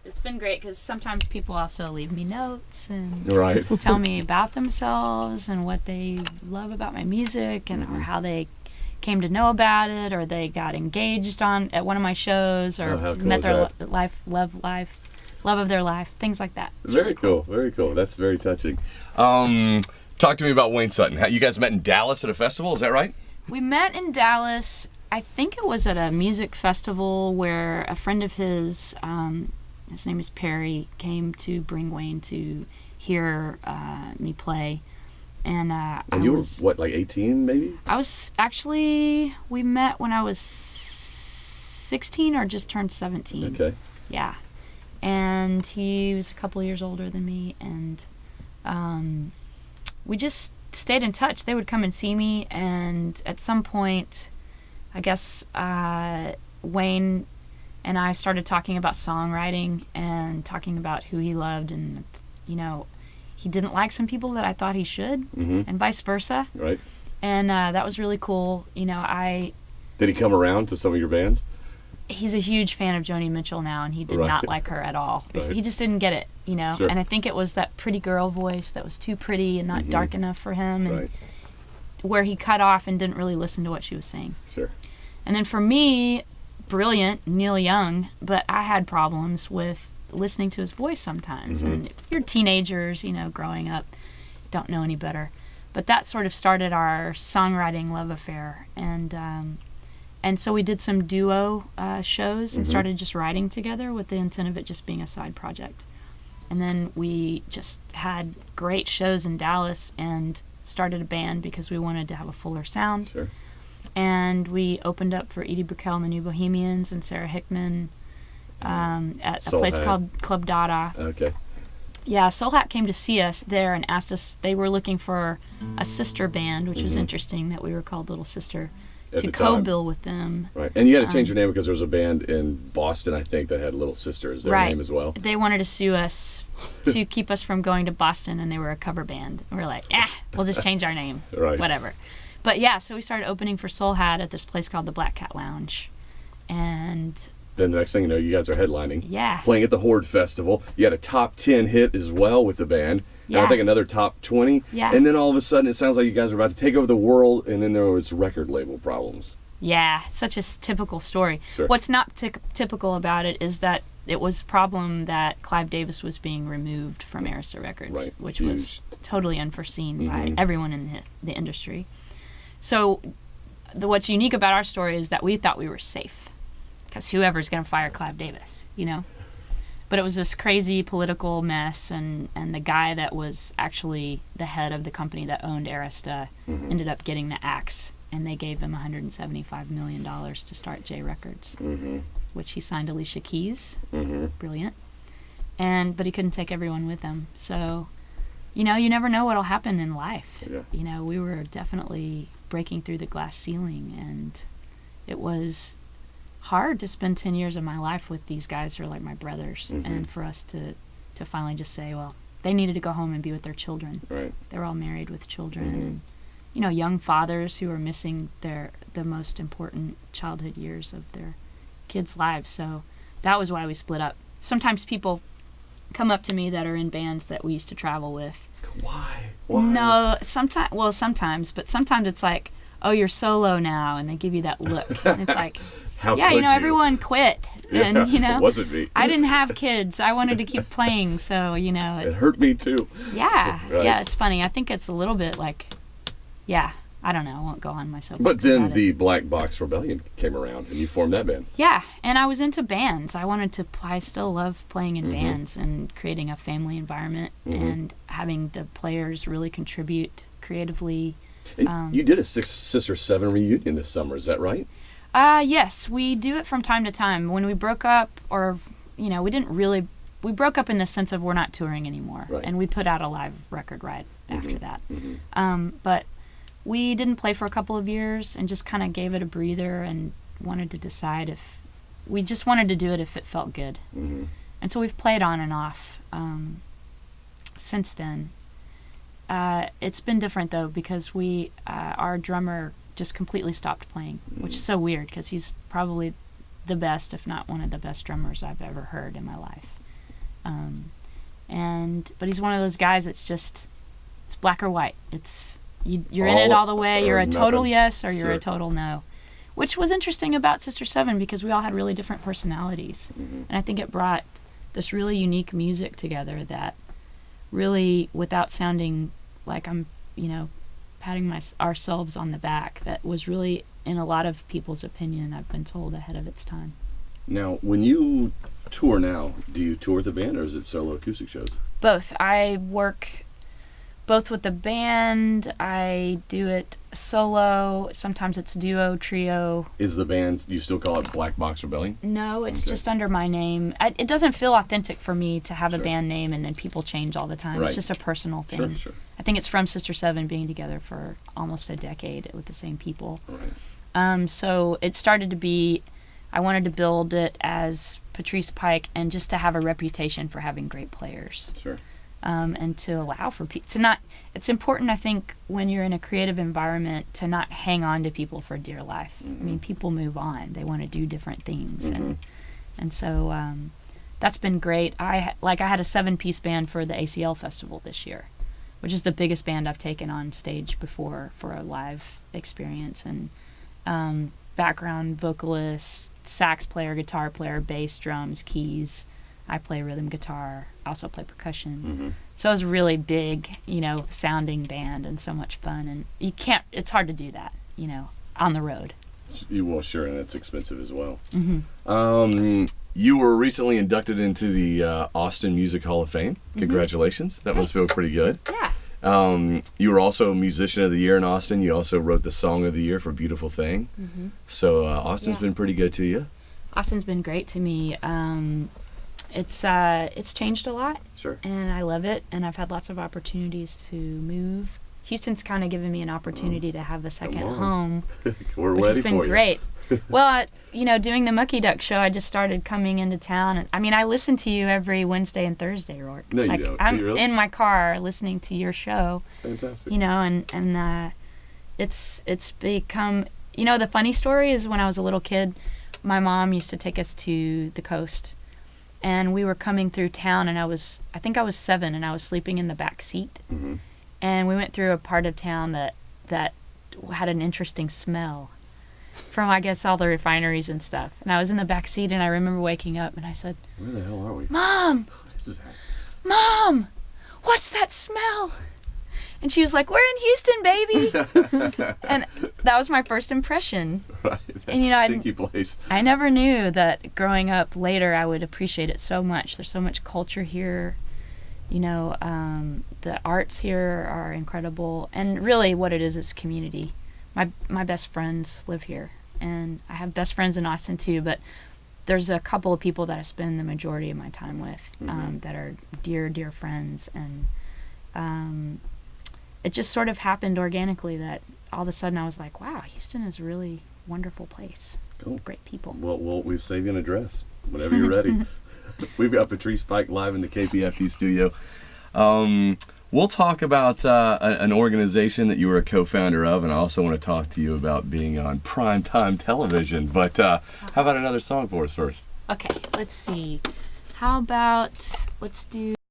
It's been great because sometimes people also leave me notes and Right. tell me about themselves and what they love about my music and or how they came to know about it, or they got engaged at one of my shows, or how cool met is their that? love of their life, things like that. It's Very really cool. Very cool. That's very touching. Talk to me about Wayne Sutton. You guys met in Dallas at a festival, is that right? We met in Dallas. I think it was at a music festival where a friend of his name is Perry, came to bring Wayne to hear me play. And you were, what, like 18 maybe? We met when I was 16 or just turned 17. Okay. Yeah. And he was a couple of years older than me, and we just stayed in touch. They would come and see me, and at some point, I guess Wayne and I started talking about songwriting and talking about who he loved, and he didn't like some people that I thought he should, and vice versa. Right. And that was really cool. Did he come around to some of your bands? He's a huge fan of Joni Mitchell now, and he did not like her at all. Right. He just didn't get it, Sure. And I think it was that pretty girl voice that was too pretty and not dark enough for him, and where he cut off and didn't really listen to what she was saying. Sure. And then for me, brilliant Neil Young, but I had problems with listening to his voice sometimes. And if you're teenagers, growing up, don't know any better. But that sort of started our songwriting love affair, and so we did some duo shows and started just writing together with the intent of it just being a side project. And then we just had great shows in Dallas and started a band because we wanted to have a fuller sound. Sure. And we opened up for Edie Brickell and the New Bohemians and Sarah Hickman at a place called Club Dada. Okay. Yeah, Soul Hat came to see us there and asked us, they were looking for a sister band, which was interesting that we were called Little Sister, to co-bill with them. Right. And you had to change your name because there was a band in Boston, I think, that had Little Sister as their name as well. They wanted to sue us to keep us from going to Boston, and they were a cover band. And we were like, we'll just change our name. Right. Whatever. But yeah, so we started opening for Soul Hat at this place called the Black Cat Lounge. And then the next thing you know, you guys are headlining. Yeah. Playing at the Horde Festival. You had a top 10 hit as well with the band. Yeah. And I think another top 20. Yeah. And then all of a sudden, it sounds like you guys are about to take over the world, and then there was record label problems. Yeah, such a typical story. Sure. What's not typical about it is that it was a problem that Clive Davis was being removed from Arista Records, which was totally unforeseen by everyone in the industry. So what's unique about our story is that we thought we were safe, because whoever's going to fire Clive Davis, But it was this crazy political mess, and the guy that was actually the head of the company that owned Arista ended up getting the axe, and they gave him $175 million to start J Records, which he signed Alicia Keys. Brilliant. But he couldn't take everyone with him. So, you never know what'll happen in life. Yeah. We were definitely breaking through the glass ceiling, and it was hard to spend 10 years of my life with these guys who are like my brothers, and for us to finally just say, well, they needed to go home and be with their children. Right. They were all married with children, and young fathers who are missing the most important childhood years of their kids' lives. So that was why we split up. Sometimes people come up to me that are in bands that we used to travel with. Why? No, sometimes, but sometimes it's like, oh, you're solo now, and they give you that look. And it's like, How could you? Everyone quit. And, it wasn't me. I didn't have kids. I wanted to keep playing, so, it hurt me too. Yeah. Right. Yeah, it's funny. I think it's a little bit like, I don't know. I won't go on my soapbox. But then the Black Box Rebellion came around, and you formed that band. Yeah, and I was into bands. I still love playing in bands and creating a family environment and having the players really contribute creatively. You did a Sister 7 reunion this summer, is that right? Yes, we do it from time to time. When we broke up, or, we broke up in the sense of we're not touring anymore. Right. And we put out a live record right after that. But we didn't play for a couple of years and just kind of gave it a breather and wanted to decide we just wanted to do it if it felt good. And so we've played on and off since then. It's been different, though, because our drummer just completely stopped playing, which is so weird because he's probably the best, if not one of the best drummers I've ever heard in my life. But he's one of those guys that's just, it's black or white. You're in it all the way. You're a total yes or you're a total no. Which was interesting about Sister Seven because we all had really different personalities. And I think it brought this really unique music together that really, without sounding like I'm, patting ourselves on the back, that was really, in a lot of people's opinion, I've been told, ahead of its time. Now, when you tour now, do you tour with the band or is it solo acoustic shows? Both. I work both with the band. I do it solo. Sometimes it's duo, trio. Is the band, you still call it Black Box Rebellion? No, it's just under my name. It doesn't feel authentic for me to have a band name and then people change all the time. Right. It's just a personal thing. Sure. I think it's from Sister Seven being together for almost a decade with the same people. Right. So it started to be, I wanted to build it as Patrice Pike and just to have a reputation for having great players. Sure. And to allow for people to not, it's important, I think, when you're in a creative environment to not hang on to people for dear life. I mean, people move on. They want to do different things. And so that's been great. I had a 7-piece band for the ACL Festival this year, which is the biggest band I've taken on stage before for a live experience. And background vocalist, sax player, guitar player, bass, drums, keys. I play rhythm guitar, also play percussion. So it was a really big, sounding band and so much fun. And it's hard to do that, on the road. Well, sure, and it's expensive as well. You were recently inducted into the Austin Music Hall of Fame. Congratulations. That must feel pretty good. Yeah. You were also Musician of the Year in Austin. You also wrote the Song of the Year for Beautiful Thing. So Austin's been pretty good to you. Austin's been great to me. It's changed a lot. Sure. And I love it, and I've had lots of opportunities to move. Houston's kind of given me an opportunity to have a second home, which has been great. Well, doing the Mucky Duck show, I just started coming into town, and I listen to you every Wednesday and Thursday, Rourke. No, you don't. I'm really? In my car listening to your show. Fantastic. And it's become. The funny story is when I was a little kid, my mom used to take us to the coast. And we were coming through town, and I think I was 7, and I was sleeping in the back seat. And we went through a part of town that had an interesting smell from, I guess, all the refineries and stuff. And I was in the back seat, and I remember waking up, and I said, "Where the hell are we? Mom! What is that? Mom! What's that smell?" And she was like, "We're in Houston, baby." And that was my first impression. Right, and stinky place. I never knew that growing up later I would appreciate it so much. There's so much culture here. The arts here are incredible. And really what it is community. My best friends live here. And I have best friends in Austin too, but there's a couple of people that I spend the majority of my time with that are dear, dear friends. And it just sort of happened organically that all of a sudden I was like, wow, Houston is a really wonderful place. Cool. Great people. Well, we'll save you an address whenever you're ready. We've got Patrice Pike live in the KPFT studio. We'll talk about an organization that you were a co-founder of, and I also want to talk to you about being on primetime television. But how about another song for us first? Okay, let's see. How about, let's do...